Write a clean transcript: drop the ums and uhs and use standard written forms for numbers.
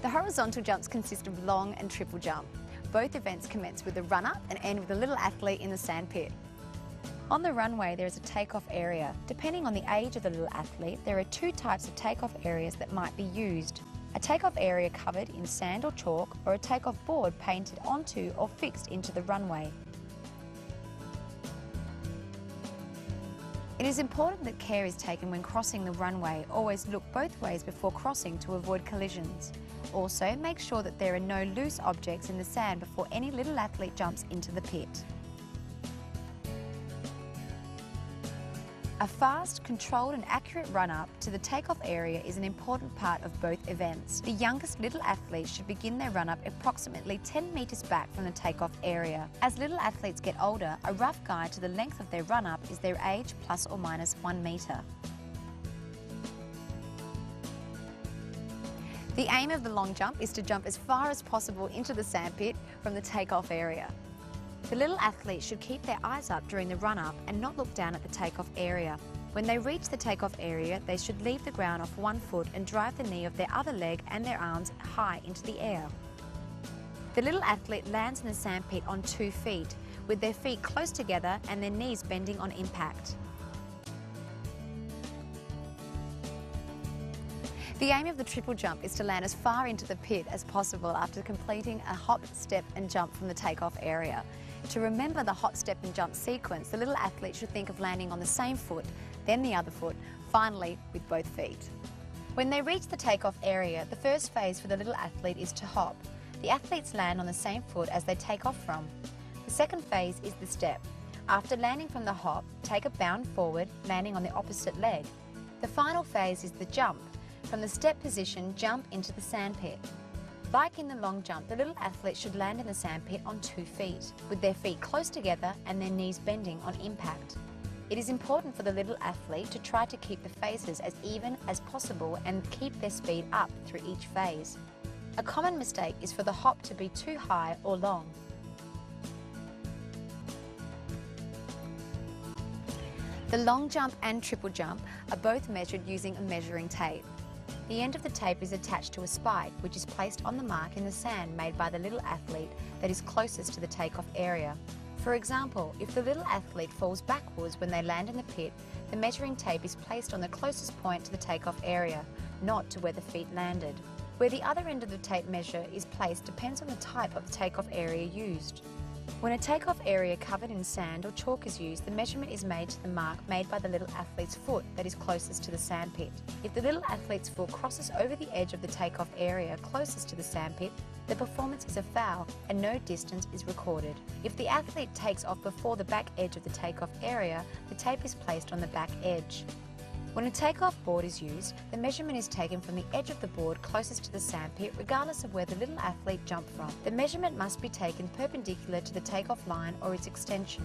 The horizontal jumps consist of long and triple jump. Both events commence with a run-up and end with a little athlete in the sandpit. On the runway, there is a takeoff area. Depending on the age of the little athlete, there are two types of takeoff areas that might be used. A takeoff area covered in sand or chalk, or a takeoff board painted onto or fixed into the runway. It is important that care is taken when crossing the runway. Always look both ways before crossing to avoid collisions. Also, make sure that there are no loose objects in the sand before any little athlete jumps into the pit. A fast, controlled and accurate run-up to the takeoff area is an important part of both events. The youngest little athletes should begin their run-up approximately 10 metres back from the takeoff area. As little athletes get older, a rough guide to the length of their run-up is their age plus or minus 1 metre. The aim of the long jump is to jump as far as possible into the sandpit from the takeoff area. The little athletes should keep their eyes up during the run-up and not look down at the takeoff area. When they reach the takeoff area, they should leave the ground off one foot and drive the knee of their other leg and their arms high into the air. The little athlete lands in the sandpit on 2 feet, with their feet close together and their knees bending on impact. The aim of the triple jump is to land as far into the pit as possible after completing a hop, step and jump from the takeoff area. To remember the hop, step and jump sequence, the little athlete should think of landing on the same foot, then the other foot, finally with both feet. When they reach the takeoff area, the first phase for the little athlete is to hop. The athletes land on the same foot as they take off from. The second phase is the step. After landing from the hop, take a bound forward, landing on the opposite leg. The final phase is the jump. From the step position, jump into the sandpit. Like in the long jump, the little athlete should land in the sandpit on 2 feet, with their feet close together and their knees bending on impact. It is important for the little athlete to try to keep the phases as even as possible and keep their speed up through each phase. A common mistake is for the hop to be too high or long. The long jump and triple jump are both measured using a measuring tape. The end of the tape is attached to a spike, which is placed on the mark in the sand made by the little athlete that is closest to the takeoff area. For example, if the little athlete falls backwards when they land in the pit, the measuring tape is placed on the closest point to the takeoff area, not to where the feet landed. Where the other end of the tape measure is placed depends on the type of the takeoff area used. When a takeoff area covered in sand or chalk is used, the measurement is made to the mark made by the little athlete's foot that is closest to the sandpit. If the little athlete's foot crosses over the edge of the takeoff area closest to the sandpit, the performance is a foul and no distance is recorded. If the athlete takes off before the back edge of the takeoff area, the tape is placed on the back edge. When a takeoff board is used, the measurement is taken from the edge of the board closest to the sandpit, regardless of where the little athlete jumped from. The measurement must be taken perpendicular to the takeoff line or its extension.